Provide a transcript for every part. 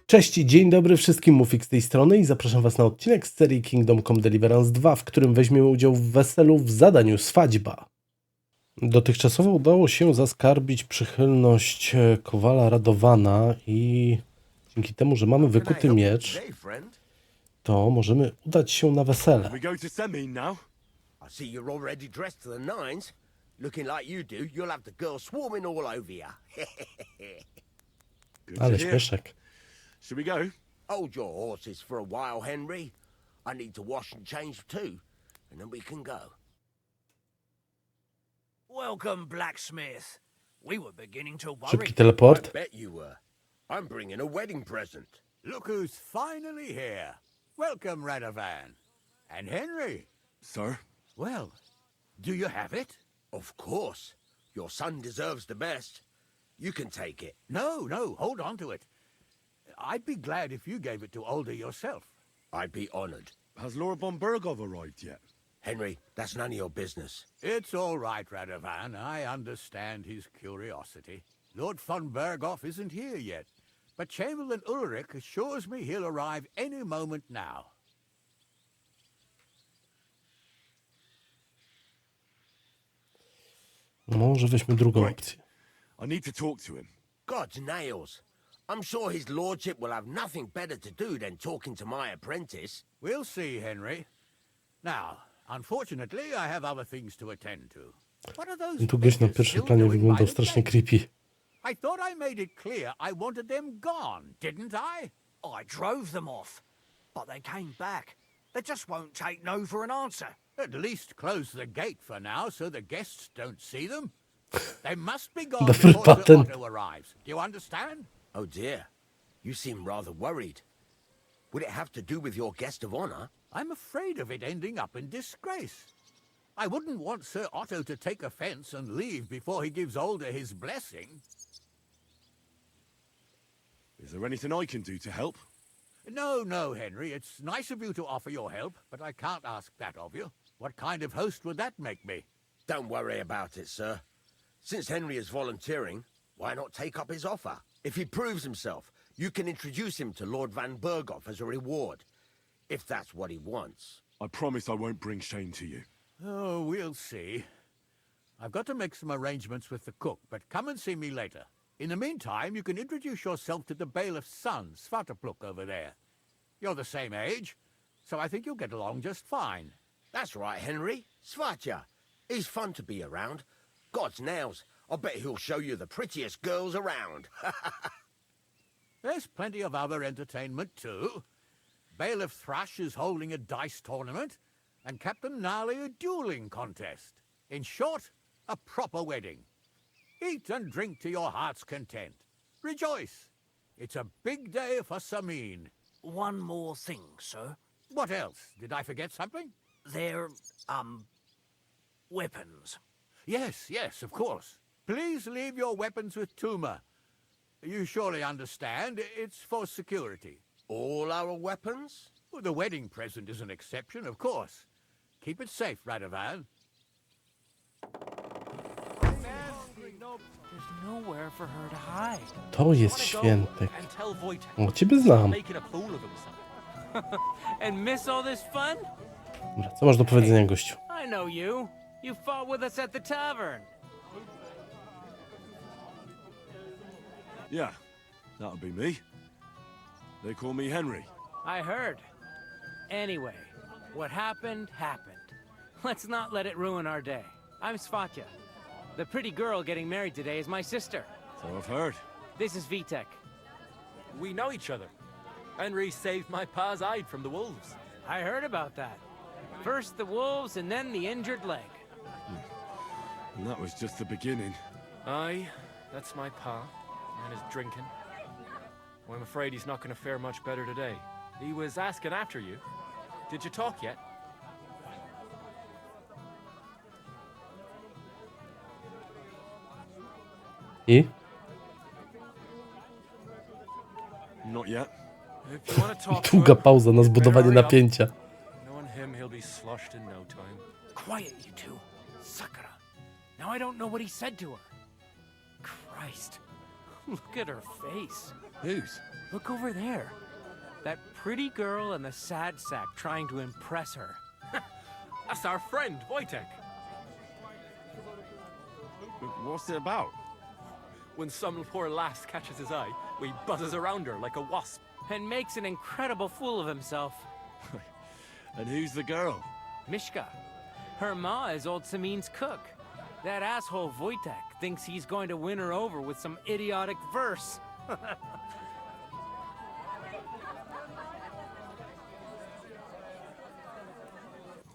Cześć, dzień dobry wszystkim, Mufik z tej strony i zapraszam Was na odcinek z serii Kingdom Come Deliverance II, w którym weźmiemy udział w weselu w zadaniu Swaćba. Dotychczasowo udało się zaskarbić przychylność Kowala Radowana i dzięki temu, że mamy wykuty miecz, to możemy udać się na wesele. Ale śmieszek. Should we go? Hold your horses for a while, Henry. I need to wash and change too, and then we can go. Welcome, blacksmith. We were beginning to worry. Szybki teleport. I bet you were. I'm bringing a wedding present. Look who's finally here. Welcome, Radovan. And Henry. Sir? Well, do you have it? Of course. Your son deserves the best. You can take it. No, hold on to it. I'd be glad if you gave it to Older yourself. I'd be honored. Has Lord von Bergov arrived yet? Henry, that's none of your business. It's all right, Radovan. I understand his curiosity. Lord von Bergov isn't here yet, but Chamberlain Ulrich assures me he'll arrive any moment now. Może weźmy drugą opcję. I need to talk to him. God's nails. I'm sure his lordship will have nothing better to do than talking to my apprentice. We'll see, Henry. Now, unfortunately, I have other things to attend to. What are those Tu gość na beggars pierwszym still planie doing wyglądał by the strasznie gate? creepy. I thought I made it clear I wanted them gone, didn't I? I drove them off, but they came back. They just won't take no for an answer. At least close the gate for now so the guests don't see them. They must be gone Dobry before Sir patent. Otto arrives. Do you understand? Oh dear. You seem rather worried. Would it have to do with your guest of honor? I'm afraid of it ending up in disgrace. I wouldn't want Sir Otto to take offense and leave before he gives Older his blessing. Is there anything I can do to help? No, Henry. It's nice of you to offer your help, but I can't ask that of you. What kind of host would that make me? Don't worry about it, sir. Since Henry is volunteering, why not take up his offer? If he proves himself, you can introduce him to Lord Van Bergov as a reward, if that's what he wants. I promise I won't bring shame to you. Oh, we'll see. I've got to make some arrangements with the cook, but come and see me later. In the meantime, you can introduce yourself to the bailiff's son, Swaćba, over there. You're the same age, so I think you'll get along just fine. That's right, Henry. Swaćba. He's fun to be around. God's nails. I bet he'll show you the prettiest girls around. There's plenty of other entertainment, too. Bailiff Thrush is holding a dice tournament, and Captain Gnarly a dueling contest. In short, a proper wedding. Eat and drink to your heart's content. Rejoice. It's a big day for Samin. One more thing, sir. What else? Did I forget something? They're, weapons. Yes, of course. Please leave your weapons with Tuma. You surely understand, it's for security. All our weapons? Well, the wedding present is an exception, of course. Keep it safe, Radovan. There's nowhere for her to hide. To jest świętek. And tell Wojtek. O, ciebie znam. Making a fool of himself. And miss all this fun? Dobra, co masz do powiedzenia, gościu? I know you. You fought with us at the tavern. Yeah, that'll be me. They call me Henry. I heard. Anyway, what happened, happened. Let's not let it ruin our day. I'm Swaćba. The pretty girl getting married today is my sister. So I've heard. This is Vitek. We know each other. Henry saved my pa's hide from the wolves. I heard about that. First the wolves and then the injured leg. And that was just the beginning. Aye, that's my pa, and his drinking. Well, I'm afraid he's not going to fare much better today. He was asking after you. Did you talk yet? I? Not yet. If you want to talk to Długa him, pauza na you zbudowanie better hurry up. napięcia. Knowing him, he'll be sloshed in no time. Quiet, you two. Sakura. Now I don't know what he said to her. Christ. Look at her face. Whose? Look over there. That pretty girl and the sad sack trying to impress her. That's our friend, Wojtek. What's it about? When some poor lass catches his eye, we buzzes around her like a wasp. And makes an incredible fool of himself. And who's the girl? Mishka. Her ma is old Samin's cook. That asshole Wojtek thinks he's going to win her over with some idiotic verse.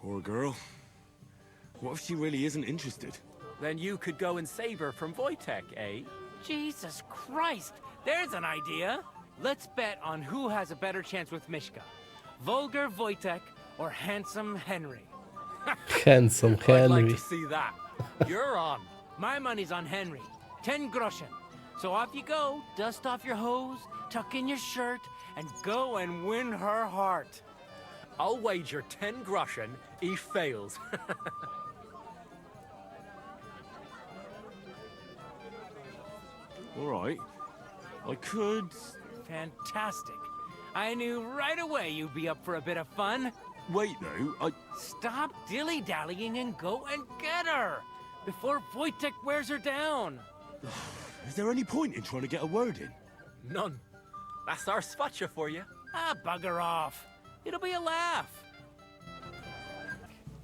Poor girl. What if she really isn't interested? Then you could go and save her from Wojtek, eh? Jesus Christ! There's an idea! Let's bet on who has a better chance with Mishka. Vulgar Wojtek or handsome Henry. Handsome I'd like Henry. to see that. You're on. My money's on Henry. 10 groschen. So off you go, dust off your hose, tuck in your shirt, and go and win her heart. I'll wager 10 groschen he fails. All right. I could... Fantastic. I knew right away you'd be up for a bit of fun. Wait, though. Stop dilly-dallying and go and get her before Wojtek wears her down. Is there any point in trying to get a word in? None. That's our Swaćba for you. Ah, bugger off. It'll be a laugh.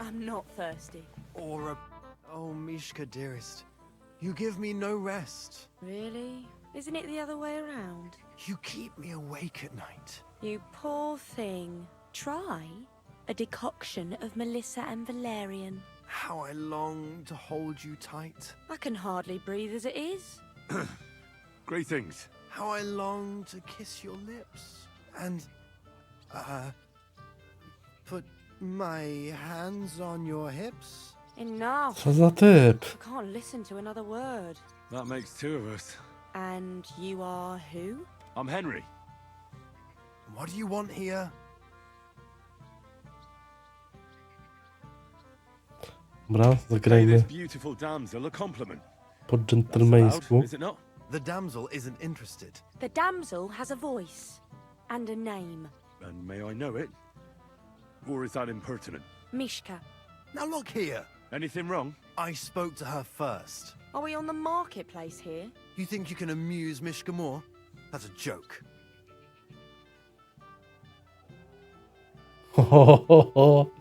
I'm not thirsty. Oh, Mishka, dearest. You give me no rest. Really? Isn't it the other way around? You keep me awake at night. You poor thing. Try a decoction of Melissa and valerian. How I long to hold you tight. I can hardly breathe as it is. Great things. How I long to kiss your lips. And, put my hands on your hips. Enough. Co za typ? I can't listen to another word. That makes two of us. And you are who? I'm Henry. What do you want here? Dobra, Pay zagrajmy this beautiful damsel a compliment. po That's dżentelmeńsku. allowed, is it not? The damsel isn't interested. The damsel has a voice and a name. And may I know it? Or is that impertinent? Mishka. Now look here. Anything wrong? I spoke to her first. Are we on the marketplace here? You think you can amuse Mishka more? That's a joke. Ho, ho, ho, ho.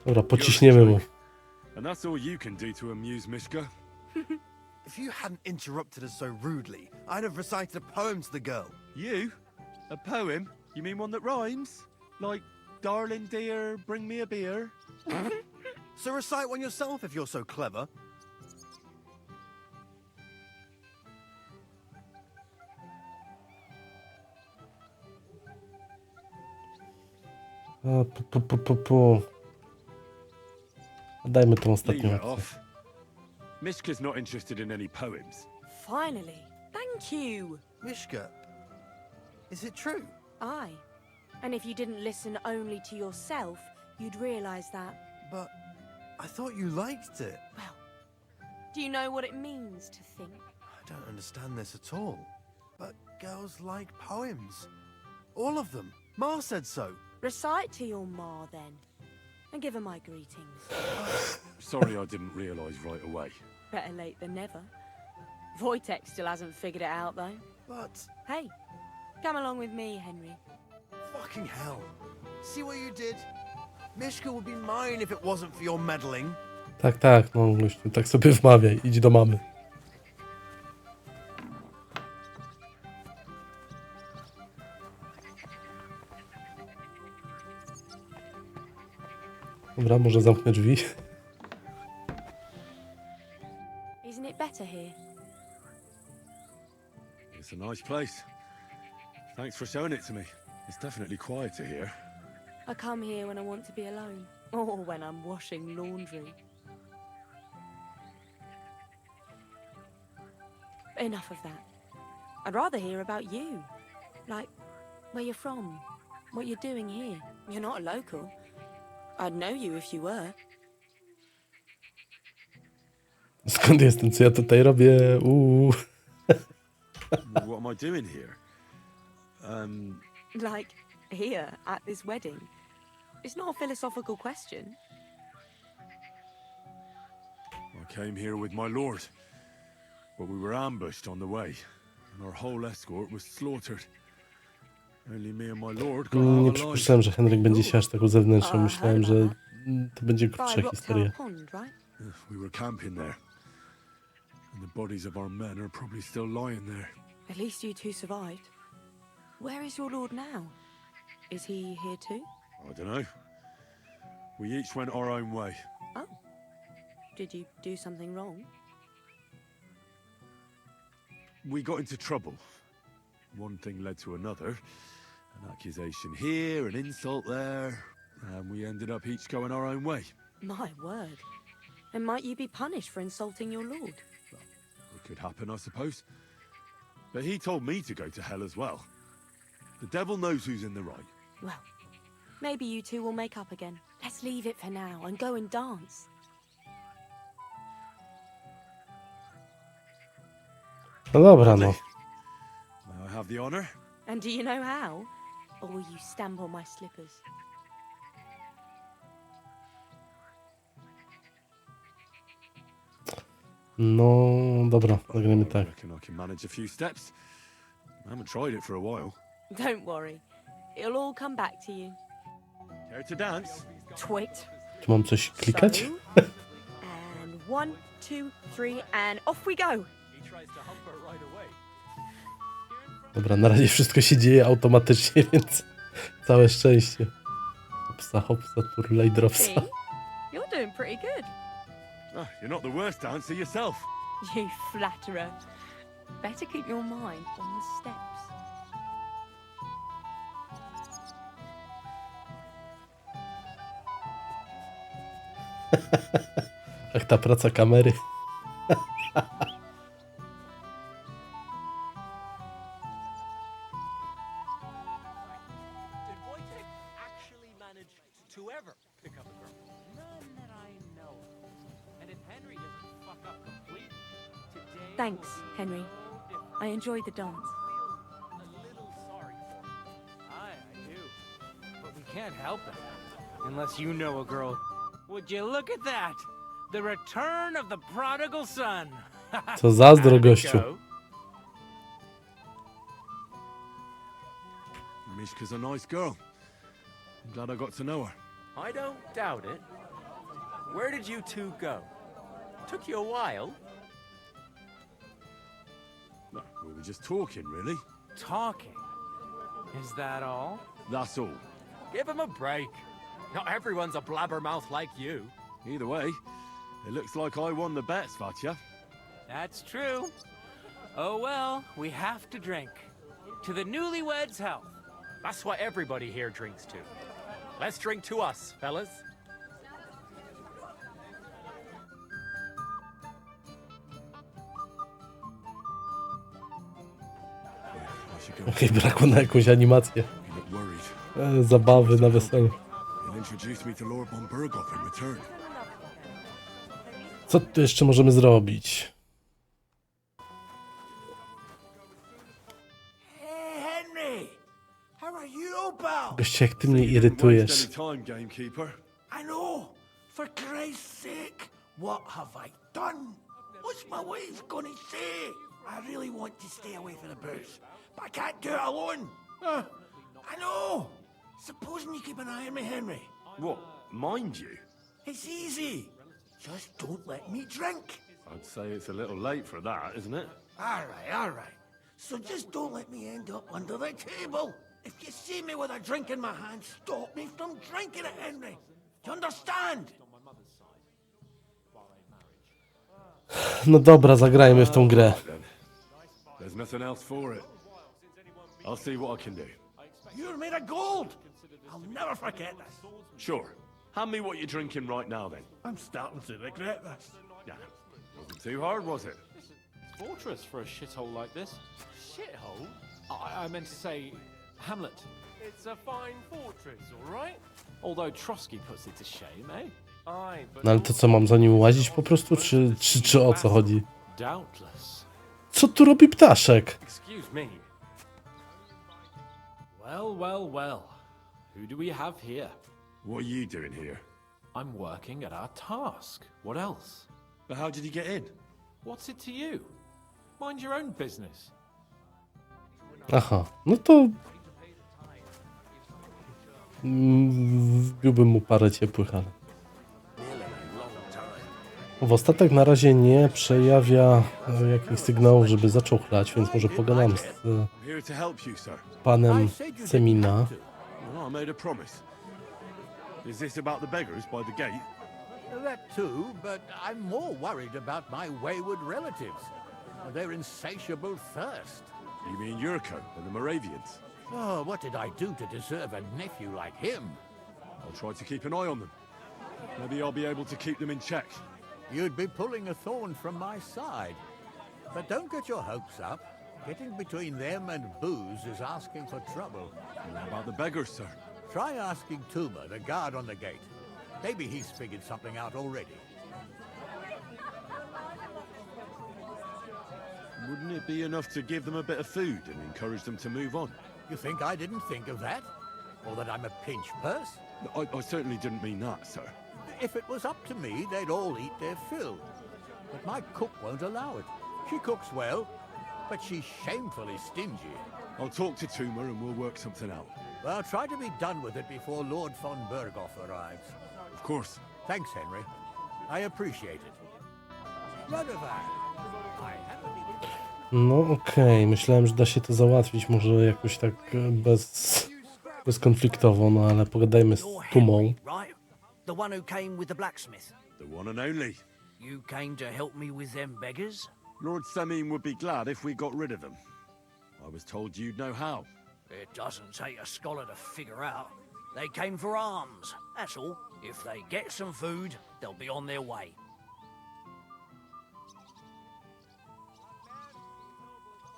Dobra, pociśniemy mu. And that's all you can do to amuse Mishka? If you hadn't interrupted us so rudely, I'd have recited a poem to the girl. You? A poem? You mean one that rhymes? Like, darling dear, bring me a beer? So recite one yourself if you're so clever. A, Dajmy tą Leave ostatnią it akcję. off. Mishka's not interested in any poems. Finally. Thank you. Mishka, is it true? Aye. And if you didn't listen only to yourself, you'd realise that. But I thought you liked it. Well, do you know what it means to think? I don't understand this at all. But girls like poems. All of them. Ma said so. Recite to your ma then. And give her my greetings. Sorry I didn't realise right away. Better late than never. Wojtek still hasn't figured it out though. But Hey, come along with me, Henry. fucking hell. See what you did? Mishka would be mine if it wasn't for your meddling. Tak, tak, no gościu, tak sobie wmawiaj, idź do mamy. Dobra, może zamknę drzwi. Isn't it better here? It's a nice place. Thanks for showing it to me. It's definitely quieter here. I come here when I want to be alone. Or when I'm washing laundry. Enough of that. I'd rather hear about you. Like, where you're from. what you're doing here. You're not a local. I'd know you if you were. Skąd jestem? Co ja tutaj robię? What am I doing here? Like, here, at this wedding. It's not a philosophical question. I came here with my lord, but we were ambushed on the way, and our whole escort was slaughtered. Only me and my lord got Nie out alive. przypuszczałem, że Henryk będzie się aż tak uzewnętrzniał. Myślałem, że to będzie By krótsza historia. Pond, right? We were camping there, and the bodies of our men are probably still lying there. At least you two survived. Where is your lord now? Is he here too? I don't know. We each went our own way. Oh. Did you do something wrong? We got into trouble. One thing led to another. An accusation here, an insult there, and we ended up each going our own way. My word. And might you be punished for insulting your lord? It could happen, I suppose. But he told me to go to hell as well. The devil knows who's in the right. Well, maybe you two will make up again. Let's leave it for now and go and dance. No dobra, no. May I have the honor? And do you know how? Or will you stamp on my slippers? No, dobra, nagramy tak. I reckon I can manage a few steps. I haven't tried it for a while. Don't worry. It'll all come back to you. Care to dance? Twit. Tu mam coś klikać? So, and 1, 2, 3, and off we go. Dobra, na razie wszystko się dzieje automatycznie, więc całe szczęście. Hopsa, turlej, dropsa. See? You're doing pretty good. Ah, you're not the worst dancer yourself. You flatterer. Better keep your mind on the steps. Ach, ta praca kamery. Thanks, Henry. I enjoyed the dance. I do. But we can't help it. Unless you know a girl. Would you look at that? The return of the prodigal son. Co zazdro, gościu. Mishka's a nice girl. I'm glad I got to know her. I don't doubt it. Where did you two go? Took you a while. No, we were just talking, really. Talking? Is that all? That's all. Give him a break. Not everyone's a blabbermouth like you. Either way, it looks like I won the bet, Swaćba. That's true. Oh well, we have to drink. To the newlyweds' health. That's what everybody here drinks to. Let's drink to us, fellas. I should go. Okej, brakło na jakąś animację. You look worried. Zabawy na weselu. He'll introduce me to Lord von Burghoff in return. Co tu jeszcze możemy zrobić? Hey, Henry! How are you, pal? Goście, jak ty mnie You didn't irytujesz. waste any time, gamekeeper. I know. For Christ's sake, what have I done? What's my wife gonna say? I really want to stay away from the booze, but I can't do it alone. I know. Supposing you keep an eye on me, Henry. What? Mind you? It's easy. Just don't let me drink. I'd say it's a little late for that, isn't it? All right. So just don't let me end up under the table. If you see me with a drink in my hand, stop me from drinking it, Henry. Do you understand? No dobra, zagrajmy w tą grę. Then. There's nothing else for it. I'll see what I can do. You're made of gold. I'll never forget this. Sure. Hand me what you're drinking right now, then. I'm starting to regret this. Yeah. Wasn't too hard, was it? Fortress for a shithole like this. Shithole? I meant to say Hamlet. It's a fine fortress, all right? Although Trotsky puts it to shame, eh? Aye, but No ale to co, mam za nim łazić po prostu, czy o co chodzi? doubtless. Co tu robi ptaszek? Excuse me. Well, well, well. Who do we have here? What are you doing here? I'm working at our task. What else? But how did he get in? What's it to you? Mind your own business. Aha, no to... Wbiłbym mu parę ciepłych, ale... W ostatek na razie nie przejawia jakichś sygnałów, żeby zaczął chlać, więc może pogadam z I'm here to help you, sir. panem Semina. Well, I made a promise. Is this about the beggars by the gate? That too, but I'm more worried about my wayward relatives and their insatiable thirst. You mean Yurko and the Moravians? Oh, what did I do to deserve a nephew like him? I'll try to keep an eye on them. Maybe I'll be able to keep them in check. You'd be pulling a thorn from my side. But don't get your hopes up. Getting between them and booze is asking for trouble. And how about the beggars, sir? Try asking Tuma, the guard on the gate. Maybe he's figured something out already. Wouldn't it be enough to give them a bit of food and encourage them to move on? You think I didn't think of that? Or that I'm a pinch purse? I certainly didn't mean that, sir. If it was up to me, they'd all eat their fill. But my cook won't allow it. She cooks well, but she's shamefully stingy. I'll talk to Tuma and we'll work something out. Well, try to be done with it before Lord von Berghoff arrives. Of course. Thanks, Henry. I appreciate it. Radovan, I haven't even... No okej, myślałem, że da się to załatwić, może jakoś tak bezkonfliktowo, no ale pogadajmy z Tumą. Right? The one who came with the blacksmith. The one and only. You came to help me with them beggars? Lord Semin would be glad if we got rid of them. I was told you'd know how. It doesn't take a scholar to figure out. They came for alms, that's all. If they get some food, they'll be on their way.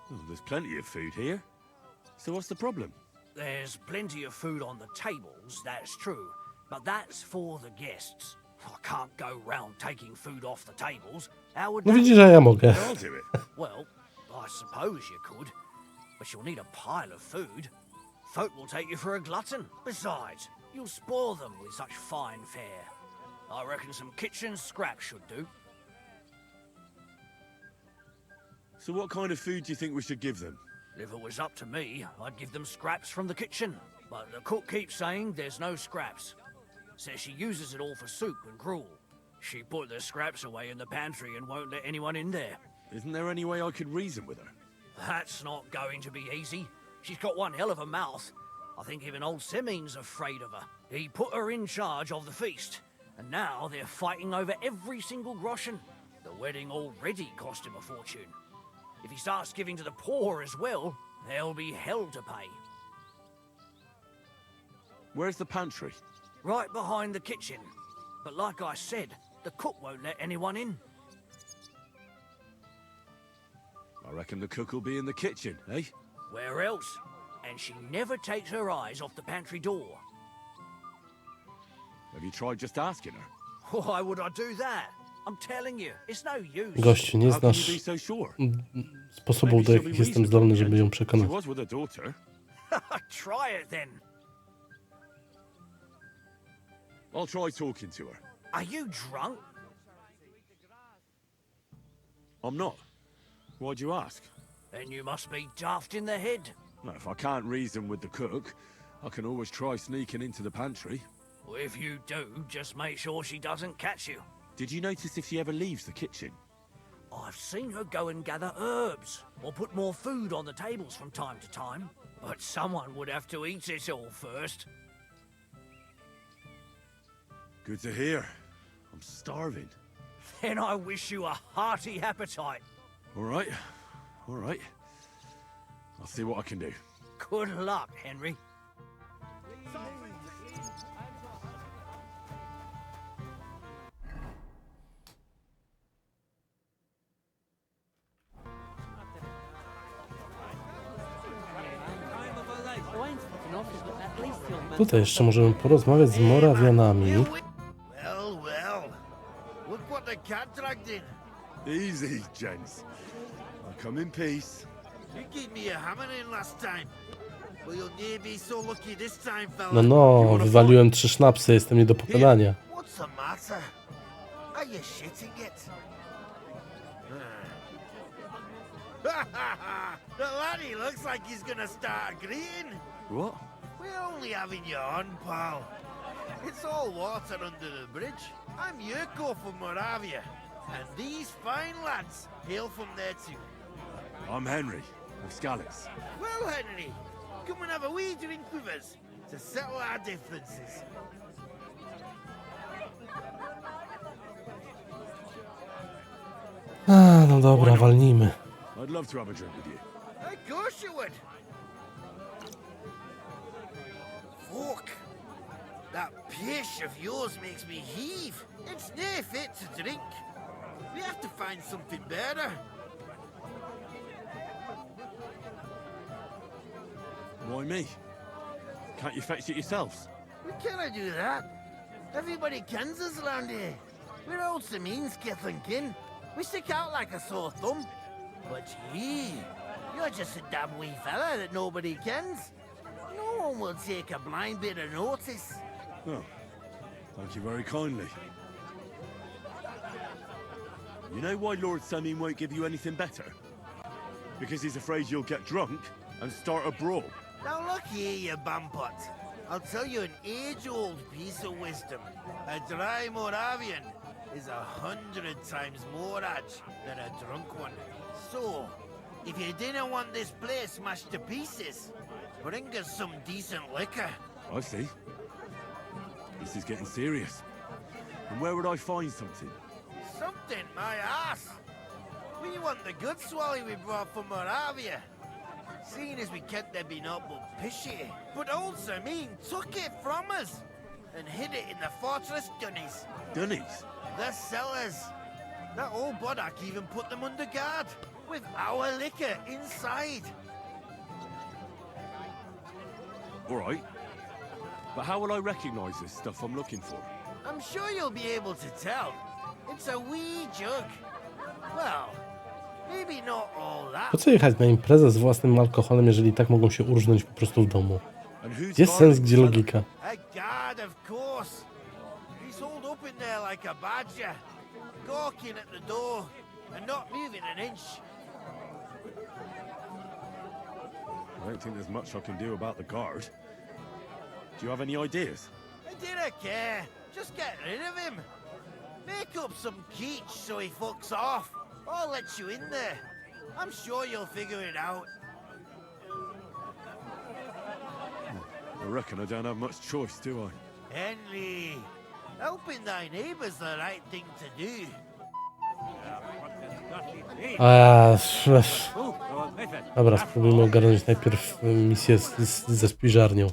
Oh, there's plenty of food here. So what's the problem? There's plenty of food on the tables, that's true. But that's for the guests. I can't go round taking food off the tables. How would No that... widzisz, że ja mogę. I'll do it. Well, I suppose you could. But you'll need a pile of food. Folk will take you for a glutton. Besides, you'll spoil them with such fine fare. I reckon some kitchen scraps should do. So what kind of food do you think we should give them? If it was up to me, I'd give them scraps from the kitchen. But the cook keeps saying there's no scraps. Says she uses it all for soup and gruel. She put the scraps away in the pantry and won't let anyone in there. Isn't there any way I could reason with her? That's not going to be easy. She's got one hell of a mouth. I think even old Semin's afraid of her. He put her in charge of the feast, and now they're fighting over every single groschen. The wedding already cost him a fortune. If he starts giving to the poor as well, there'll be hell to pay. Where's the pantry? Right behind the kitchen. But like I said, the cook won't let anyone in. I reckon the cook will be in the kitchen, eh? Where else? And she never takes her eyes off the pantry door. Have you tried just asking her? Why would I do that? I'm telling you, it's no use. Gościu, nie How can you znasz be so sure? sposobów, do jakich jestem zdolny, żeby ją She przekonać. was with her daughter. Try it then. I'll try talking to her. Are you drunk? I'm not. Why'd you ask? Then you must be daft in the head. Well, if I can't reason with the cook, I can always try sneaking into the pantry. Well, if you do, just make sure she doesn't catch you. Did you notice if she ever leaves the kitchen? I've seen her go and gather herbs, or put more food on the tables from time to time. But someone would have to eat it all first. Good to hear. I'm starving. Then I wish you a hearty appetite. All right. All right. I'll see what I can do. Good luck, Henry. Tutaj jeszcze możemy porozmawiać z Morawianami. Well, well. Look what the cat dragged in. Easy, gents. I come in peace. You gave me a hammering last time. Well, you'll near be so lucky this time, fella. No, wywaliłem 3 sznapsy, jestem nie do pokonania. What's the matter? Are you shitting it? The laddie looks like he's gonna start agreeing. What? We're only having you on, pal. It's all water under the bridge. I'm Yurko from Moravia, and these fine lads hail from there too. I'm Henry, of Scalix. Well, Henry, come and have a wee drink with us to settle our differences. No dobra, walnijmy. I'd love to have a drink with you. Of course you would. Fuck. That pish of yours makes me heave. It's near fit to drink. We have to find something better. Why me? Can't you fetch it yourselves? We cannot do that. Everybody kens us around here. We're old Sameen's kith and kin. We stick out like a sore thumb. But you're just a damn wee fella that nobody kens. No one will take a blind bit of notice. Oh, thank you very kindly. You know why Lord Sameen won't give you anything better? Because he's afraid you'll get drunk and start a brawl. Now look here, you bampot. I'll tell you an age-old piece of wisdom. A dry Moravian is 100 times more edge than a drunk one. So, if you didn't want this place smashed to pieces, bring us some decent liquor. I see. This is getting serious. And where would I find something? Something, my ass. We want the good swally we brought from Moravia. Seeing as we kept there being up but pishy. But old Sameen took it from us and hid it in the fortress dunnies. Dunnies? The cellars. That old Bodak even put them under guard with our liquor inside. All right. But how will I recognize this stuff I'm looking for? I'm sure you'll be able to tell. It's a wee jug. Well, maybe not all that. Po co jechać na imprezę z własnym alkoholem, jeżeli tak mogą się urżnąć po prostu w domu? And who's Gdzie jest sens, gdzie logika? A guard, of course. He's holed up in there like a badger, gawking at the door and not moving an inch. I don't think there's much I can do about the guard. Do you have any ideas? I didn't care. Just get rid of him. Make up some keech so he fucks off. I'll let you in there. I'm sure you'll figure it out. I reckon I don't have much choice, do I? Henry, helping thy neighbor's the right thing to do. Dobra, spróbujmy ogarnąć najpierw misję ze spiżarnią.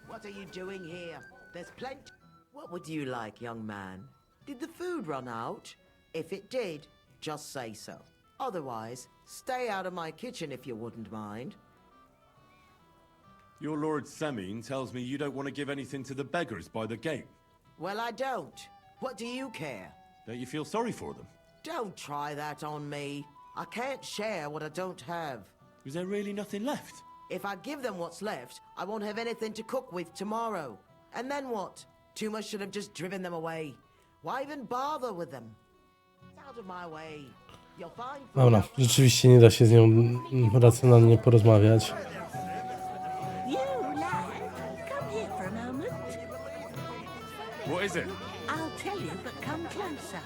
What are you doing here? There's plenty. What would you like, young man? Did the food run out? If it did, just say so. Otherwise, stay out of my kitchen if you wouldn't mind. Your Lord Sameen tells me you don't want to give anything to the beggars by the gate. Well, I don't. What do you care? Don't you feel sorry for them? Don't try that on me. I can't share what I don't have. Is there really nothing left? If I give them what's left, I won't have anything to cook with tomorrow. And then what? Tuma should have just driven them away. Why even bother with them? It's out of my way. You'll find... Dobra, rzeczywiście nie da się z nią racjonalnie porozmawiać. You, lad, come here for a moment. What is it? I'll tell you, but come closer.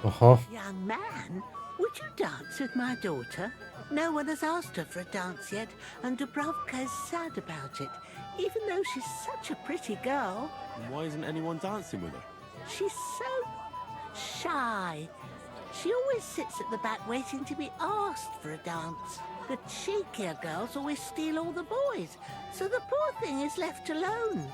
Oho. Young man, would you dance with my daughter? No one has asked her for a dance yet, and Dubrovka is sad about it, even though she's such a pretty girl. And why isn't anyone dancing with her? She's so shy. She always sits at the back waiting to be asked for a dance. The cheekier girls always steal all the boys, so the poor thing is left alone.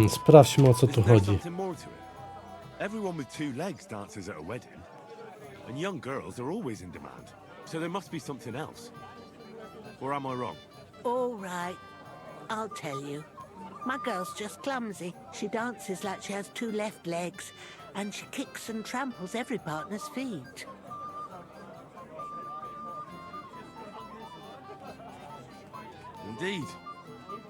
Sprawdźmy, o co tu Isn't there chodzi. something more to it? Everyone with two legs dances at a wedding, and young girls are always in demand. So there must be something else. Or am I wrong? All right, I'll tell you. My girl's just clumsy. She dances like she has two left legs, and she kicks and tramples every partner's feet. Indeed.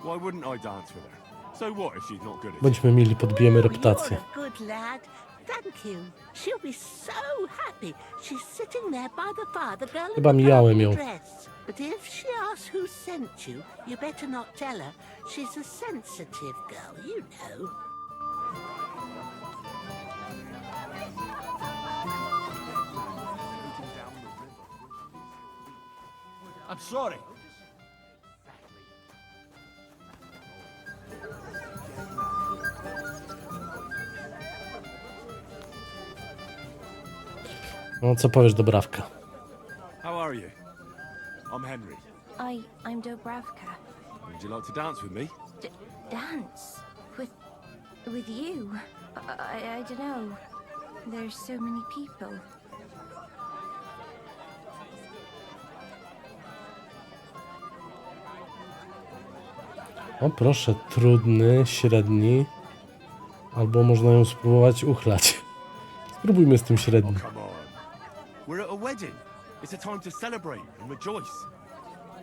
Why wouldn't I dance with her? So what if she's not good at it? Bądźmy mili, podbijemy Oh, reputację. you're a good lad. Thank you. She'll be so happy. She's sitting there by the fire, the girl in Chyba the mijałem ją. purple dress. But if she asks who sent you, you better not tell her. She's a sensitive girl, you know. I'm sorry. No, co powiesz, Dobrawka? How are you? I'm Henry. I'm Dobravka. Would you like to dance with me? Dance? With you? I don't know. There's so many people. O proszę, trudny, średni. Albo można ją spróbować uchlać. Spróbujmy z tym średnim. Oh, come on. We're at a wedding. It's a time to celebrate and rejoice.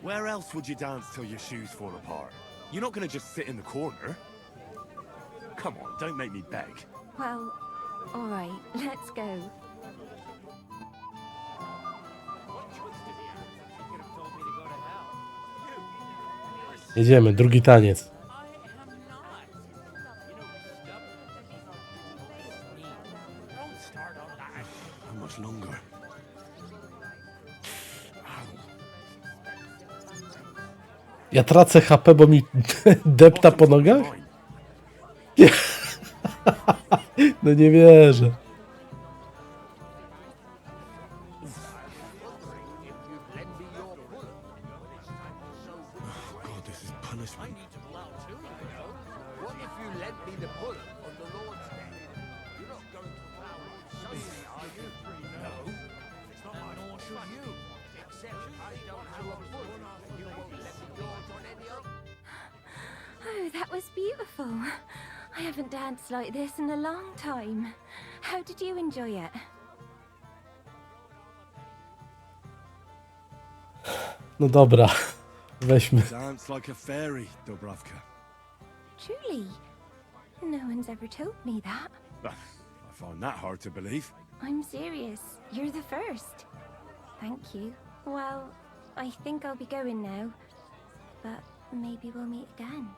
Where else would you dance till your shoes fall apart? You're not gonna just sit in the corner. Come on, don't make me beg. Well, all right, let's go. Jedziemy, drugi taniec. How much longer? Ja tracę HP, bo mi depta po nogach? Nie. No nie wierzę. God, this is punishment. What if you lent me the bullet on the Lord's Day? You're not going to allow it Sunday, are you? No. It's not my nor should you. Except I don't have a bullet. You won't let me do it on any other. Oh, that was beautiful. I haven't danced like this in a long time. How did you enjoy it? No dobra, weźmy. Dance like a fairy, Dobravka. Truly? No one's ever told me that. I find that hard to believe. I'm serious. You're the first. Thank you. Well, I think I'll be going now. But maybe we'll meet again.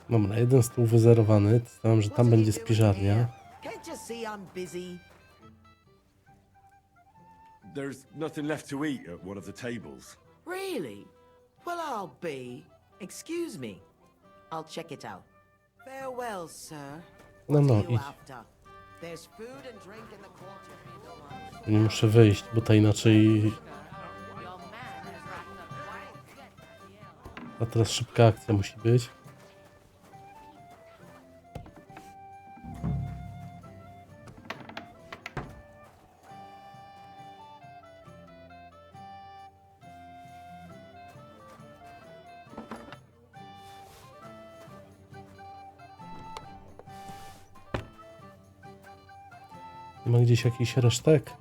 Dobra, jeden stół wyzerowany. Stałem, że tam będzie spiżarnia. Can't you see I'm busy? There's nothing left to eat at one of the tables. Really? Well, I'll be. Excuse me. I'll check it out. Farewell, sir. No, What no, are you idź. after? There's food and drink in the quarter. Nie muszę wyjść, bo to inaczej... A teraz szybka akcja musi być. Nie ma gdzieś jakiś resztek?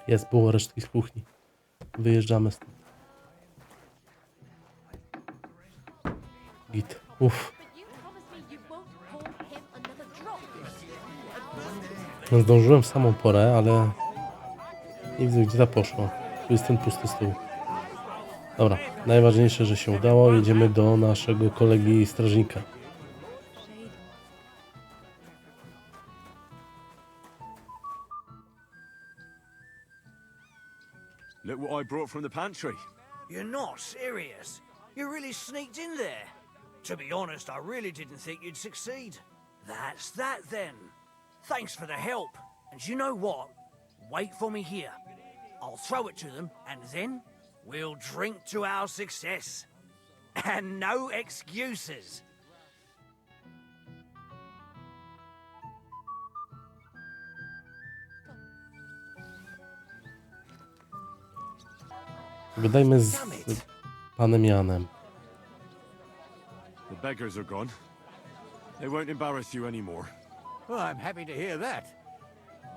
Jest, było resztki z kuchni. Wyjeżdżamy stąd. Git. Uff. No, zdążyłem w samą porę, ale nie widzę, gdzie ta poszła. Tu jest ten pusty stół. Dobra, najważniejsze, że się udało. Jedziemy do naszego kolegi strażnika. Look what I brought from the pantry. You're not serious. You really sneaked in there. To be honest, I really didn't think you'd succeed. That's that then. Thanks for the help. And you know what? Wait for me here. I'll throw it to them, and then we'll drink to our success. And no excuses. Gadajmy z panem Janem. The beggars are gone. They won't embarrass you anymore. Well, I'm happy to hear that.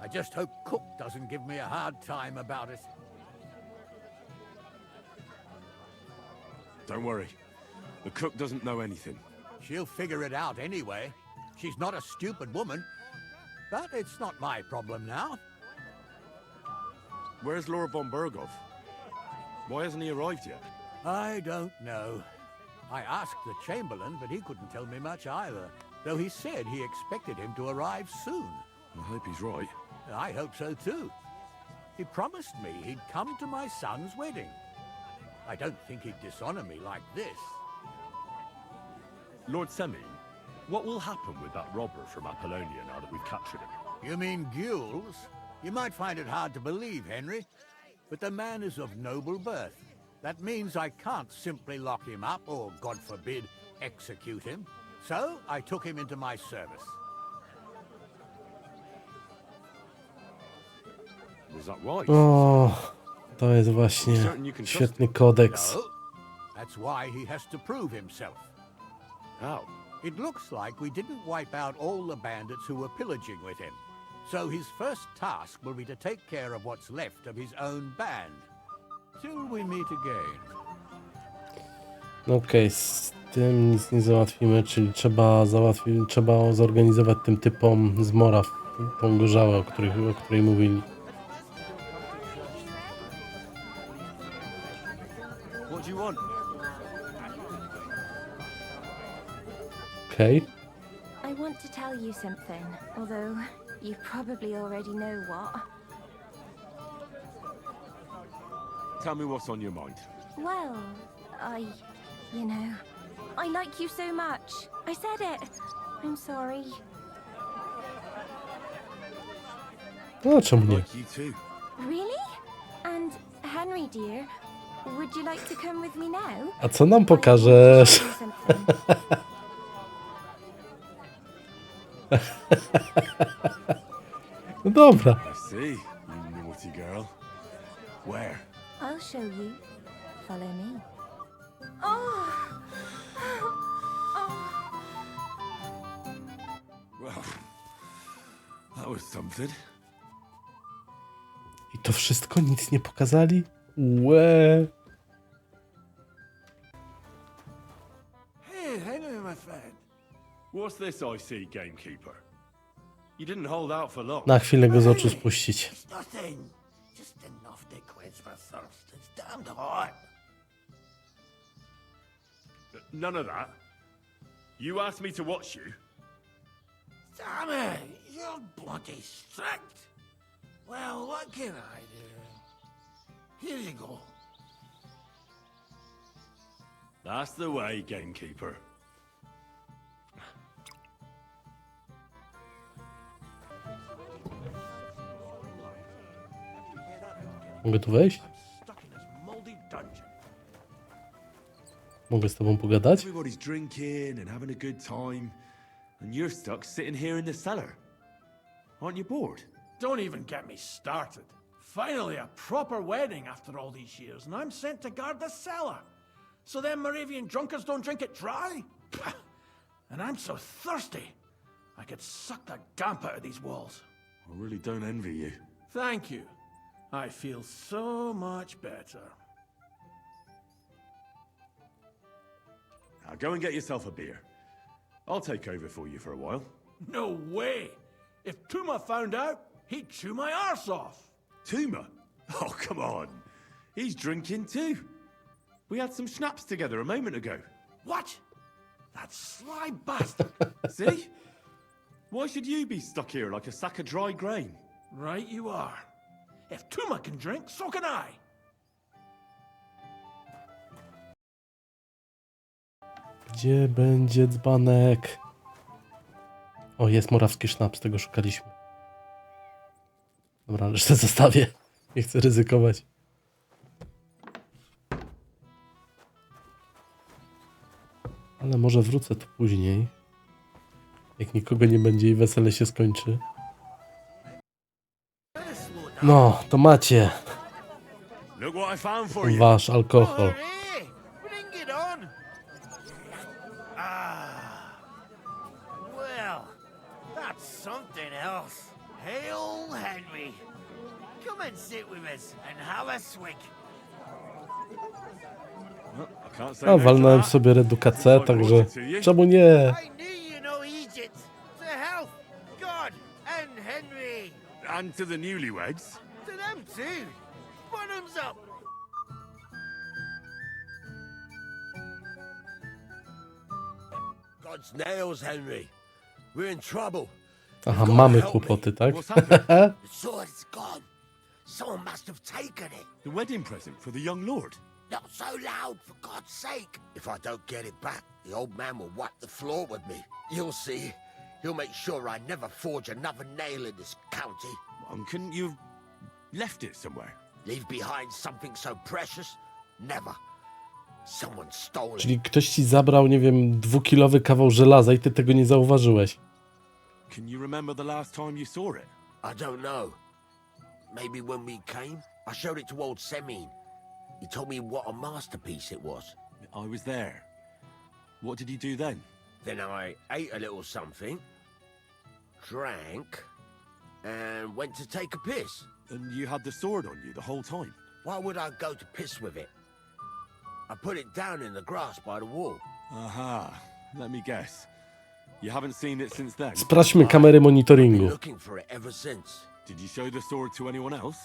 I just hope Cook doesn't give me a hard time about it. Don't worry. The cook doesn't know anything. She'll figure it out anyway. She's not a stupid woman. But it's not my problem now. Where's Lord von Berghoff? Why hasn't he arrived yet? I don't know. I asked the Chamberlain, but he couldn't tell me much either. Though he said he expected him to arrive soon. I hope he's right. I hope so too. He promised me he'd come to my son's wedding. I don't think he'd dishonor me like this. Lord Semmi, what will happen with that robber from Apollonia now that we've captured him? You mean Gules? You might find it hard to believe, Henry, but the man is of noble birth. That means I can't simply lock him up or, God forbid, execute him. So I took him into my service. Was that right? O, to jest właśnie świetny kodeks. No, that's why he has to prove himself. How? It looks like we didn't wipe out all the bandits who were pillaging with him. So his first task will be to take care of what's left of his own band. Till we meet again. Okej, z tym nic nie załatwimy, czyli trzeba zorganizować tym typom z Mora tą gorzałę, o której mówili. What do you want? Okej. I want to tell you something, although you probably already know what. Tell me what's on your mind. Well, I like you so much. I said it. I'm sorry. No, czemu nie? Like you too. Really? And Henry, dear, would you like to come with me now? A co nam pokażesz? I want to tell you something. No dobra. I see, you naughty girl. Where? I'll show you. Follow me. Oh. Well, that was something. I to wszystko? Nic nie pokazali? Łe. Hey, Henry, my friend. What's this I see, gamekeeper? You didn't hold out for long. Na chwilę go z oczu spuścić. It's nothing. Just enough to quench my thirst. It's damned hot. None of that. You asked me to watch you. Damn it, you're bloody strict. Well, what can I do? Here you go. That's the way, gamekeeper. Mogę tu wejść? Stuck in this moldy dungeon. Mogę z tobą pogadać? Everybody's drinking and having a good time, and you're stuck sitting here in the cellar. Aren't you bored? Don't even get me started. Finally, a proper wedding after all these years, and I'm sent to guard the cellar. So them Moravian drunkards don't drink it dry? And I'm so thirsty, I could suck the damp out of these walls. I really don't envy you. Thank you. I feel so much better. Now go and get yourself a beer. I'll take over for you for a while. No way! If Tuma found out, he'd chew my arse off. Tuma? Oh, come on. He's drinking too. We had some schnapps together a moment ago. What? That sly bastard. See? Why should you be stuck here like a sack of dry grain? Right you are. If Tuma can drink, so can I. Gdzie będzie dzbanek? O, jest morawski sznaps, tego szukaliśmy. Dobra, resztę zostawię. Nie chcę ryzykować. Ale może wrócę tu później. Jak nikogo nie będzie i wesele się skończy. No, to macie. Look what I found for you. Wasz alkohol. Bring it on! Ah. Well, that's something else. Hail Henry. Come and sit with us and have a swig. Well, I can't say A, no to walnąłem that. sobie redukację, także czemu nie? I knew you know Egypt. To health, God, and Henry. And to the newlyweds. To them too. Bottoms up. God's nails, Henry. We're in trouble. Aha, mamy kłopoty, tak? What's happened? The sword's gone. Someone must have taken it. The wedding present for the young lord. Not so loud, for God's sake. If I don't get it back, the old man will wipe the floor with me. You'll see. He'll make sure I never forge another nail in this county. Couldn't you have left it somewhere? Leave behind something so precious? Never. Someone stole it. Czyli ktoś ci zabrał, nie wiem, 2-kilowy kawał żelaza i ty tego nie zauważyłeś. Can you remember the last time you saw it? I don't know. Maybe when we came? I showed it to old Semin. He told me what a masterpiece it was. I was there. What did he do then? Then I ate a little something, drank, and went to take a piss. And you had the sword on you the whole time? Why would I go to piss with it? I put it down in the grass by the wall. Aha. Let me guess. You haven't seen it since then? Sprawdźmy kamery Been monitoringu. looking for it ever since. Did you show the sword to anyone else?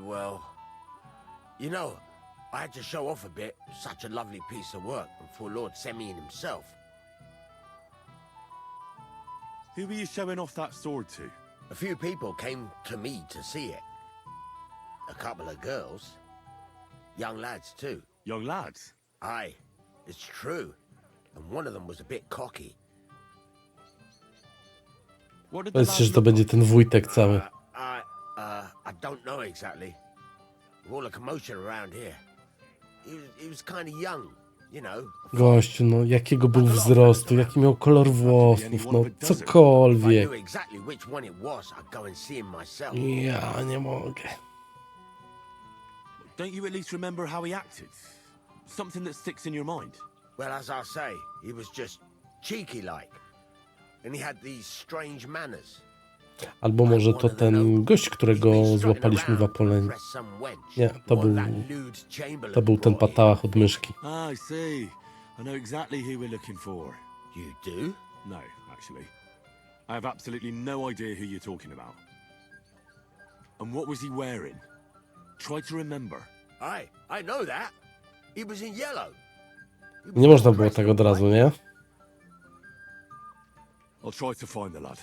Well, you know, I had to show off a bit. Such a lovely piece of work for Lord Semin himself. Who were you showing off that sword to? A few people came to me to see it. A couple of girls. Young lads, too. Young lads? Aye, it's true. And one of them was a bit cocky. What did the Powiedzcie, lads że to look będzie like? ten wujtek cały. I don't know exactly. With all the commotion around here. He was kind of young, you know. Gościu, no jakiego był wzrostu, jaki miał kolor włosów, no If I cokolwiek. knew exactly which one it was, I'd go and see him myself. Ja nie mogę. Don't you at least remember how he acted? Something that sticks in your mind? Well, as I say, he was just cheeky-like. And he had these strange manners. Albo może to ten gość, którego złapaliśmy w Apolenie. Nie, to był ten patałach od myszki. Ah, I see. I know exactly who we're looking for. You do? No, actually. I have absolutely no idea who you're talking about. And what was he wearing? Try to remember. I know that. He was in yellow. Nie można było tak od razu, nie? I'll try to find the lad.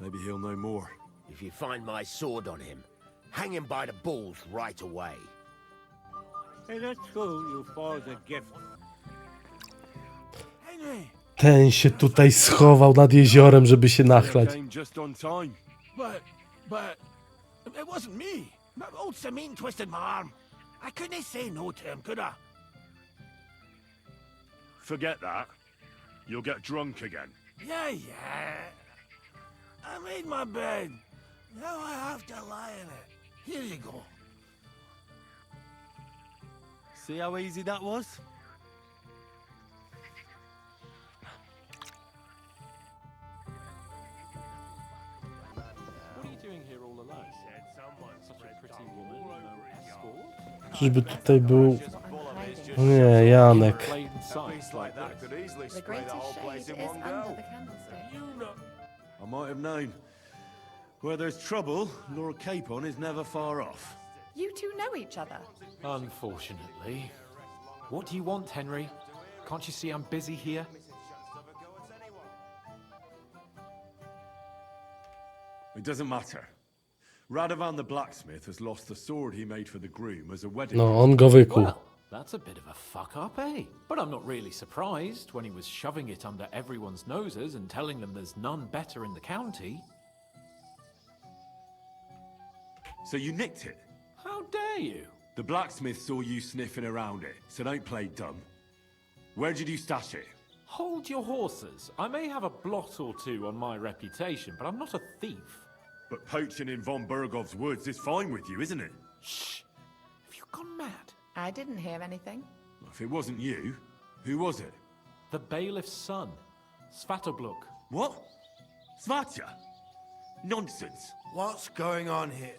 Maybe he'll know more. If you find my sword on him, hang him by the balls right away. Hey, that's cool, you father gift. Henry! Ten się tutaj schował nad jeziorem, żeby się nachlać. Came just on time. But it wasn't me. Old Semin twisted my arm. I couldn't say no to him, could I? Forget that. You'll get drunk again. Yeah. I made my bed. Now I have to lie in it. Here you go. See how easy that was? What are you doing here all alone? Such a pretty woman, no escort? Czyżby tutaj był... O nie, Janek. Played sides like this. could easily The greatest shade is under the candlestick. I might have known. Where there's trouble, Lord Capon is never far off. You two know each other. Unfortunately. What do you want, Henry? Can't you see I'm busy here? It doesn't matter. Radovan the blacksmith has lost the sword he made for the groom as a wedding. No, on go wykuł. Well, That's a bit of a fuck up, eh? But I'm not really surprised when he was shoving it under everyone's noses and telling them there's none better in the county. So you nicked it? How dare you? The blacksmith saw you sniffing around it, so don't play dumb. Where did you stash it? Hold your horses. I may have a blot or two on my reputation, but I'm not a thief. But poaching in von Bergov's woods is fine with you, isn't it? Shh! Have you gone mad? I didn't hear anything. If it wasn't you, who was it? The bailiff's son, Svatobluk. What? Svatya? Nonsense. What's going on here?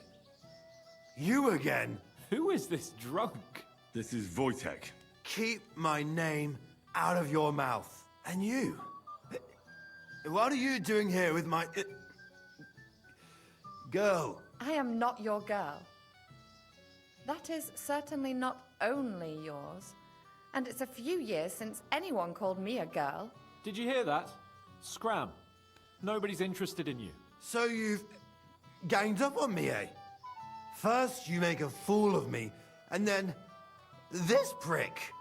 You again? Who is this drunk? This is Wojtek. Keep my name out of your mouth. And you? What are you doing here with my... girl? I am not your girl. That is certainly not only yours. And it's a few years since anyone called me a girl. Did you hear that? Scram. Nobody's interested in you. So you've ganged up on me, eh? First you make a fool of me, and then this prick.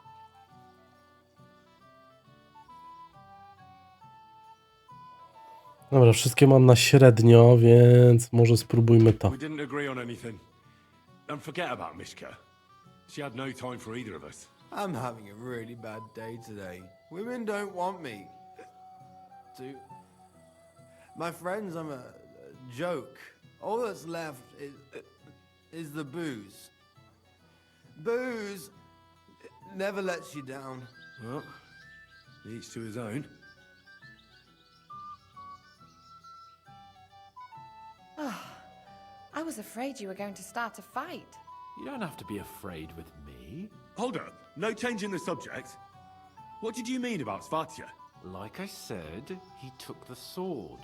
Dobra, wszystkie mam na średnio, więc może spróbujmy to. We didn't agree on anything. And forget about Mishka. She had no time for either of us. I'm having a really bad day today. Women don't want me. My friends, I'm a joke. All that's left is the booze. Booze never lets you down. Well, each to his own. I was afraid you were going to start a fight. You don't have to be afraid with me. Hold up. No change in the subject. What did you mean about Svatya? Like I said, he took the sword.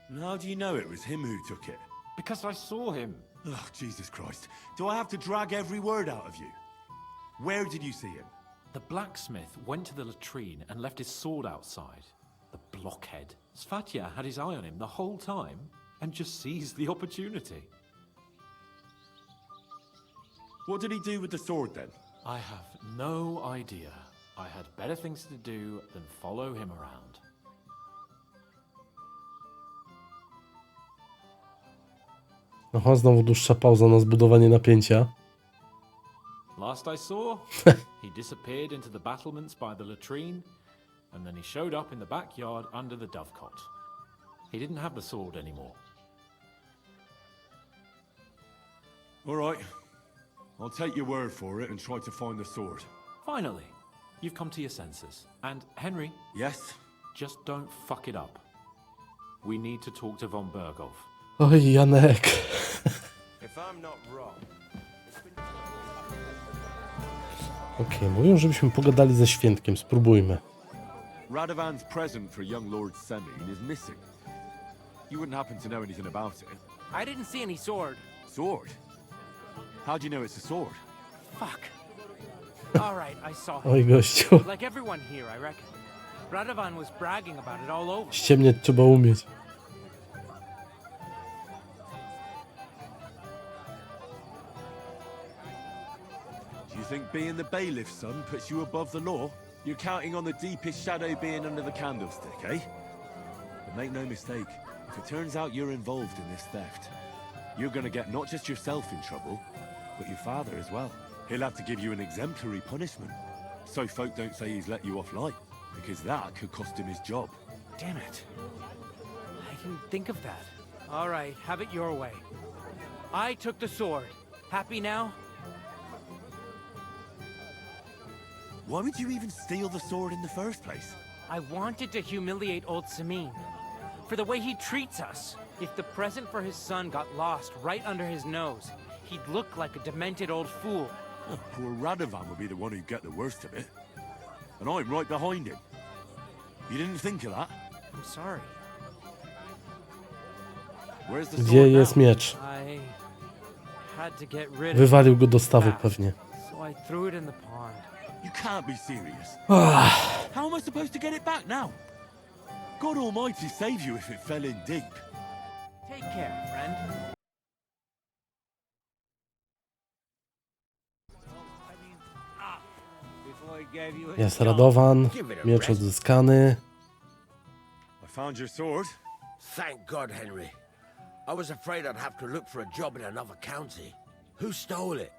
And how do you know it was him who took it? Because I saw him. Oh, Jesus Christ. Do I have to drag every word out of you? Where did you see him? The blacksmith went to the latrine and left his sword outside. The blockhead. Svatya had his eye on him the whole time and just seized the opportunity. What did he do with the sword then? I have no idea. I had better things to do than follow him around. Aha, znowu dłuższa pauza na zbudowanie napięcia. Last I saw, he disappeared into the battlements by the latrine, and then he showed up in the backyard under the dovecot. He didn't have the sword anymore. All right. I'll take your word for it and try to find the sword. Finally, you've come to your senses. And Henry? Yes? Just don't fuck it up. We need to talk to von Bergov. Oj, Janek. If I'm not wrong. Okej, mówią, żebyśmy pogadali ze Świętkiem. Spróbujmy. Radovan's present for young Lord Semin is missing. You wouldn't happen to know anything about it? I didn't see any sword. Sword? How do you know it's a sword? Fuck. All right, I saw him. Oj, gościu. Like everyone here, I reckon. Radovan was bragging about it all over. Ściemniać trzeba umieć. Do you think being the bailiff's son puts you above the law? You're counting on the deepest shadow being under the candlestick, eh? But make no mistake, if it turns out you're involved in this theft, you're gonna get not just yourself in trouble, but your father as well. He'll have to give you an exemplary punishment, so folk don't say he's let you off light, because that could cost him his job. Damn it. I didn't think of that. All right, have it your way. I took the sword. Happy now? Why would you even steal the sword in the first place? I wanted to humiliate old Samin. For the way he treats us. If the present for his son got lost right under his nose, he'd look like a demented old fool. Oh, poor Radovan would be the one who'd get the worst of it. And I'm right behind him. You didn't think of that? I'm sorry. Where's the Gdzie sword jest now? miecz? I had to get rid of Wywalił go do stawu fast, pewnie. So I threw it in the pond. You can't be serious. How am I supposed to get it back now? God Almighty save you if it fell in deep. Take care, friend. Jest radowan, miecz odzyskany. I found your sword. Thank God, Henry. I was afraid I'd have to look for a job in another county. Who stole it?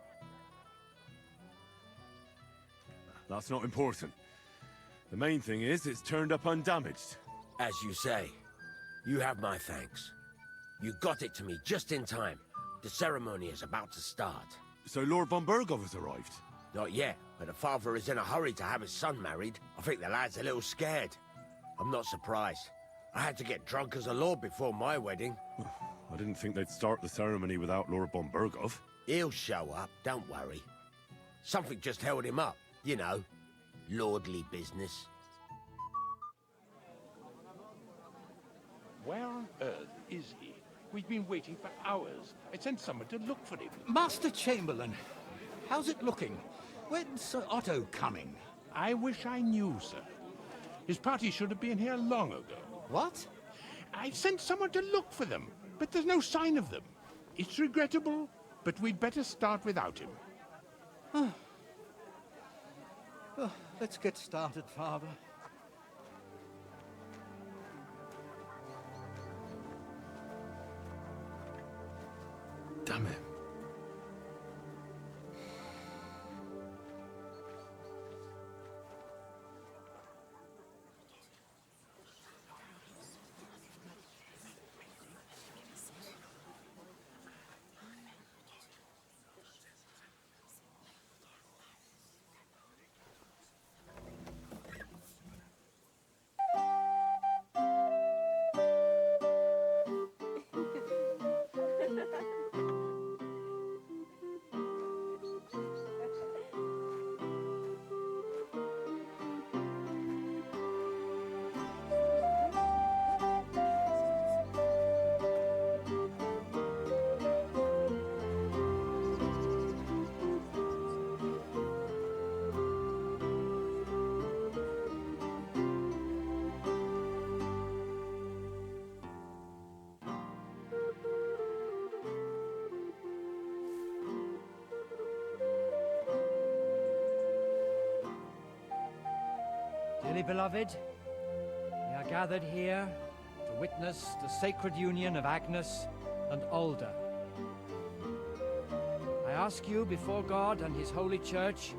That's not important. The main thing is it's turned up undamaged. As you say, you have my thanks. You got it to me just in time. The ceremony is about to start. So Lord von Burgov has arrived? Not yet, but the father is in a hurry to have his son married. I think the lad's a little scared. I'm not surprised. I had to get drunk as a lord before my wedding. I didn't think they'd start the ceremony without Lord von Burgov. He'll show up, don't worry. Something just held him up, you know. Lordly business. Where on earth is he? We've been waiting for hours. I sent someone to look for him. Master Chamberlain, how's it looking? When's Sir Otto coming? I wish I knew, sir. His party should have been here long ago. What? I sent someone to look for them, but there's no sign of them. It's regrettable, but we'd better start without him. Let's get started, Father. Damn it. Dearly beloved, we are gathered here to witness the sacred union of Agnes and Alda. I ask you before God and His holy church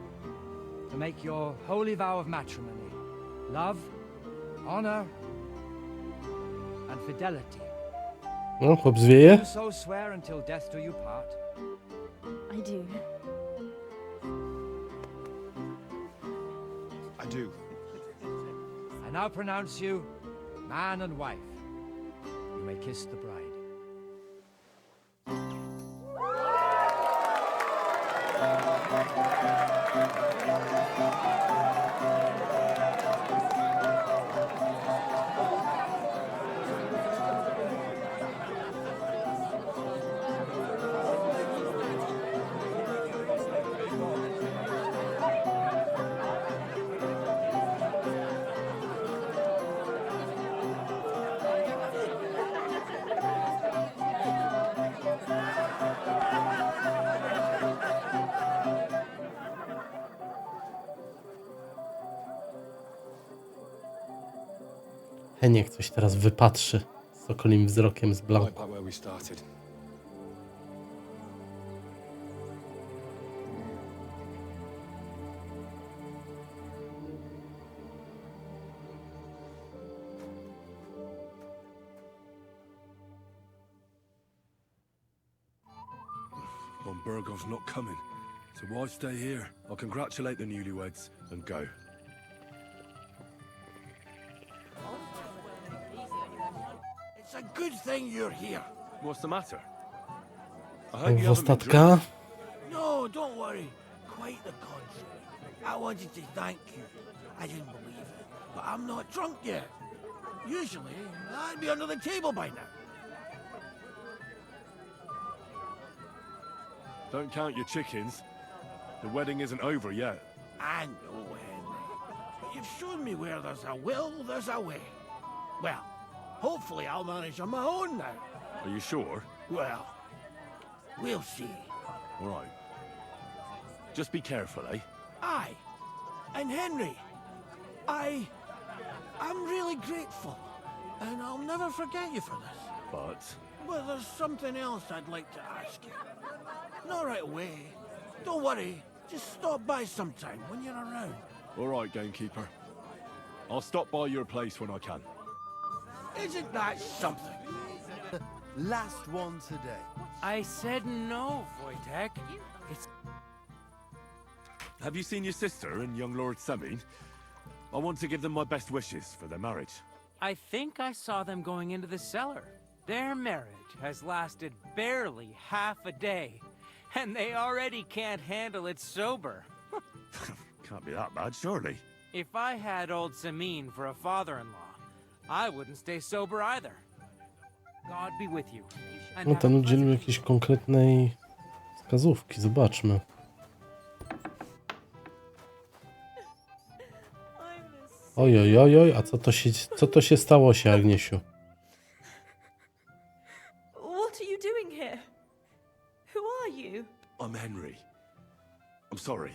to make your holy vow of matrimony, love, honor, and fidelity. No, chłop zwieje. Do so swear until death do you part. I do. I do. I now pronounce you man and wife. You may kiss the bride. Heniek coś teraz wypatrzy sokolim wzrokiem z blanku. Von Burgov's not coming, so why stay here? I'll congratulate the newlyweds and go. It's a good thing you're here. What's the matter? Ostatka. No, don't worry. Quite the contrary. I wanted to thank you. I didn't believe it, but I'm not drunk yet. Usually, I'd be under the table by now. Don't count your chickens. The wedding isn't over yet. I know, Henry. But you've shown me where there's a will, there's a way. Well, hopefully I'll manage on my own now. Are you sure? Well, we'll see. All right. Just be careful, eh? Aye. And Henry, I'm really grateful, and I'll never forget you for this. But there's something else I'd like to ask you. Not right away. Don't worry. Just stop by sometime when you're around. All right, gamekeeper. I'll stop by your place when I can. Isn't that something? Last one today. I said no, Wojtek. It's... Have you seen your sister and young Lord Semin? I want to give them my best wishes for their marriage. I think I saw them going into the cellar. Their marriage has lasted barely half a day, and they already can't handle it sober. Can't be that bad, surely. If I had old Semin for a father-in-law, I wouldn't stay sober either. God be with you. No ten udzielił jakiejś konkretnej wskazówki, zobaczmy. Ojojojoj, a co to się stało się, Agniesiu? What are you doing here? Who are you? I'm Henry. I'm sorry.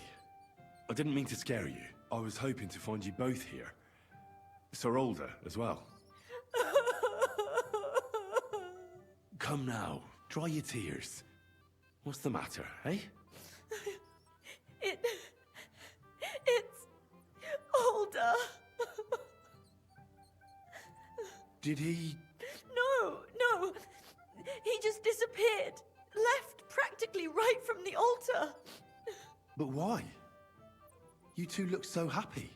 I didn't mean to scare you. I was hoping to find you both here. Sir Older as well. Come now, dry your tears. What's the matter, eh? It's Older. Did he... No. He just disappeared. Left practically right from the altar. But why? You two look so happy.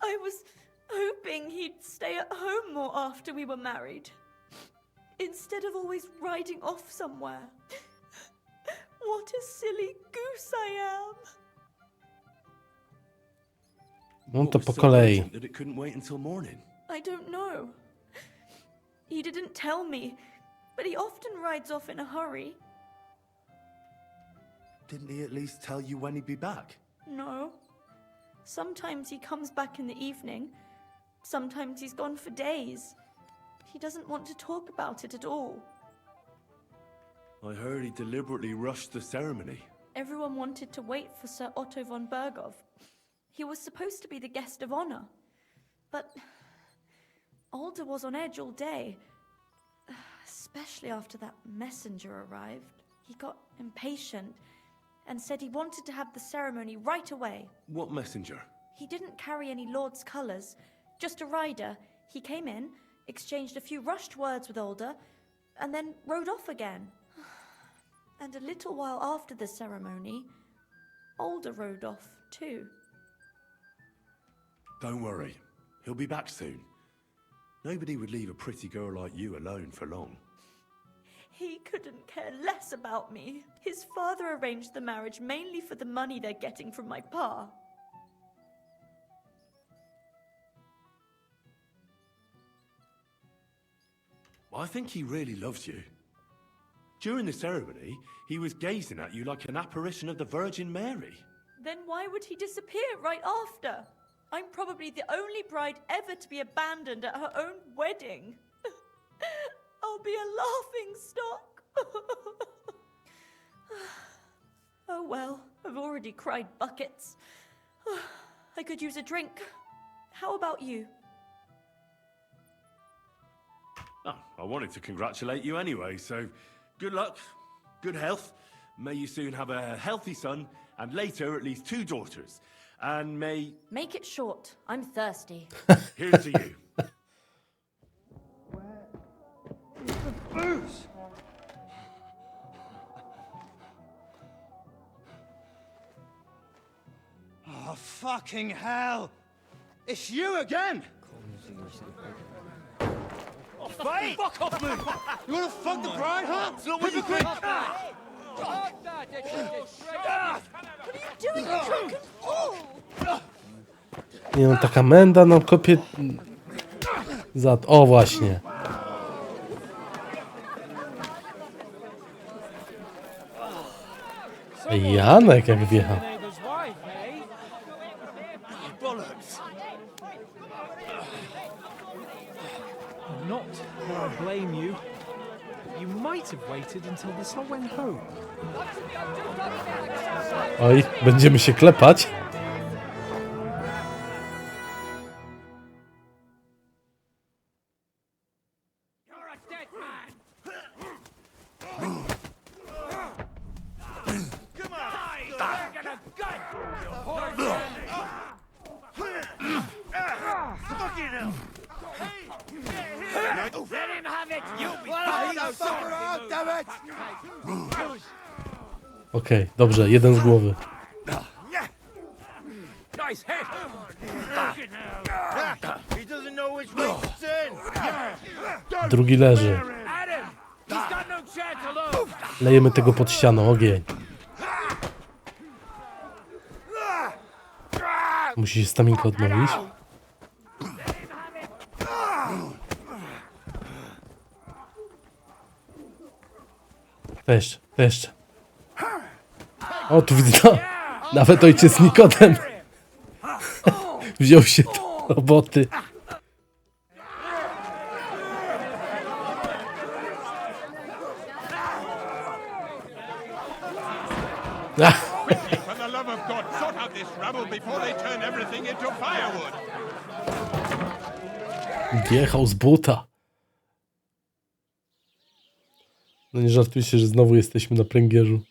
I was hoping he'd stay at home more after we were married. Instead of always riding off somewhere. What a silly goose I am. No to po kolei. That it couldn't wait until morning. I don't know. He didn't tell me, but he often rides off in a hurry. Didn't he at least tell you when he'd be back? No. Sometimes he comes back in the evening. Sometimes he's gone for days. He doesn't want to talk about it at all. I heard he deliberately rushed the ceremony. Everyone wanted to wait for Sir Otto von Bergov. He was supposed to be the guest of honor. But Alder was on edge all day. Especially after that messenger arrived. He got impatient and said he wanted to have the ceremony right away. What messenger? He didn't carry any lord's colours, just a rider. He came in, exchanged a few rushed words with Alder, and then rode off again. And a little while after the ceremony, Alder rode off too. Don't worry, he'll be back soon. Nobody would leave a pretty girl like you alone for long. He couldn't care less about me. His father arranged the marriage mainly for the money they're getting from my pa. I think he really loves you. During the ceremony, he was gazing at you like an apparition of the Virgin Mary. Then why would he disappear right after? I'm probably the only bride ever to be abandoned at her own wedding. I'll be a laughing stock. Oh well, I've already cried buckets. I could use a drink. How about you? Oh, I wanted to congratulate you anyway, so good luck, good health. May you soon have a healthy son, and later at least 2 daughters. And may... Make it short. I'm thirsty. Here's to you. Booze! Oh, fucking hell! It's you again! Oh, fight! Fuck off, man! You wanna fuck the bride, huh? It's not what you think! What are you doing, you drunken fool? Nie no, taka menda nam kopie... O, właśnie. Janek jak wjechał. Not that I blame you. You might have waited until the sun went home. Oj, będziemy się klepać. Let him have it! You'll be Okej, dobrze, jeden z głowy. Nice hit! He doesn't know which way to turn. Drugi leży. Adam! He's got no chance alone! Lejemy tego pod ścianą, ogień. Musi się staminka odnowić. Jeszcze. O, tu widzę, no, nawet ojciec Nikodem wziął się do roboty. For the love of God, sort out this rubble before they turn everything into firewood. Wjechał z buta. No nie żartujcie, że znowu jesteśmy na pręgierzu.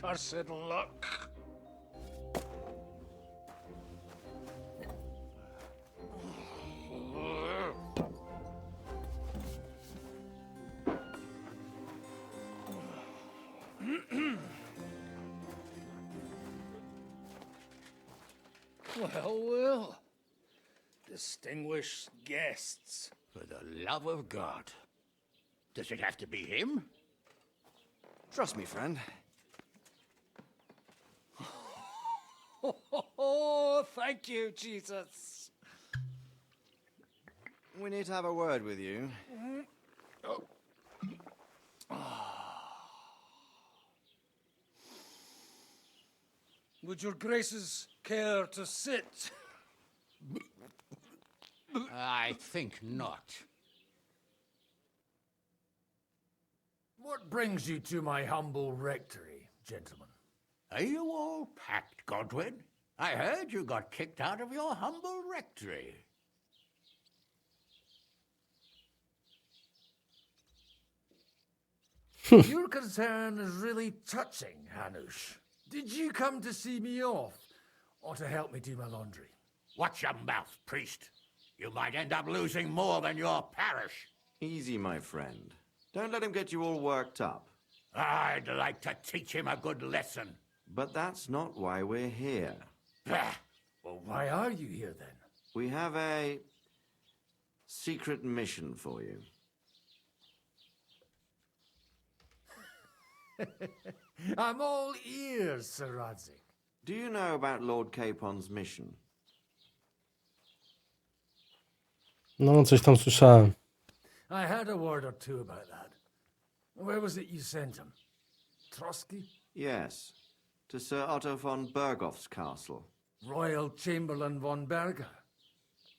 Cursed luck. Well. Distinguished guests. For the love of God. Does it have to be him? Trust me, friend. Oh, thank you, Jesus. We need to have a word with you. Would your graces care to sit? I think not. What brings you to my humble rectory, gentlemen? Are you all packed, Godwin? I heard you got kicked out of your humble rectory. Your concern is really touching, Hanush. Did you come to see me off, or to help me do my laundry? Watch your mouth, priest. You might end up losing more than your parish. Easy, my friend. Don't let him get you all worked up. I'd like to teach him a good lesson. But that's not why we're here. Well, why are you here then? We have a secret mission for you. I'm all ears, Sir Radzik. Do you know about Lord Capon's mission? No, coś tam słyszałem. I had a word or two about that. Where was it you sent him? Trotsky? Yes, to Sir Otto von Bergoff's castle. Royal Chamberlain von Berger.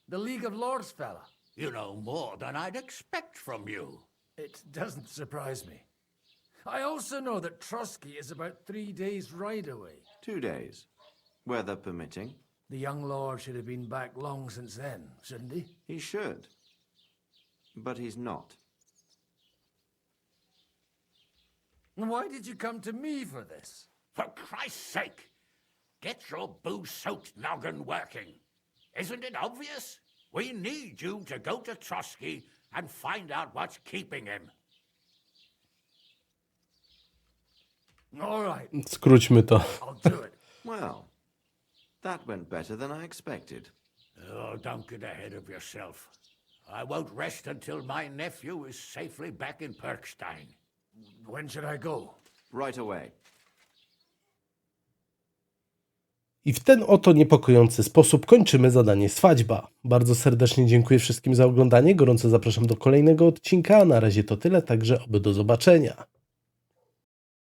The League of Lords fella. You know more than I'd expect from you. It doesn't surprise me. I also know that Trotsky is about 3 days' ride away. 2 days, weather permitting. The young lord should have been back long since then, shouldn't he? He should. But he's not. Why did you come to me for this? For Christ's sake, get your booze-soaked noggin working. Isn't it obvious? We need you to go to Trotsky and find out what's keeping him. All right. Skróćmy to. I'll do it. Well, that went better than I expected. Oh, don't get ahead of yourself. I won't rest until my nephew is safely back in Perkstein. When should I go? Right away. I w ten oto niepokojący sposób kończymy zadanie Swaćba. Bardzo serdecznie dziękuję wszystkim za oglądanie, gorąco zapraszam do kolejnego odcinka, a na razie to tyle, także oby do zobaczenia.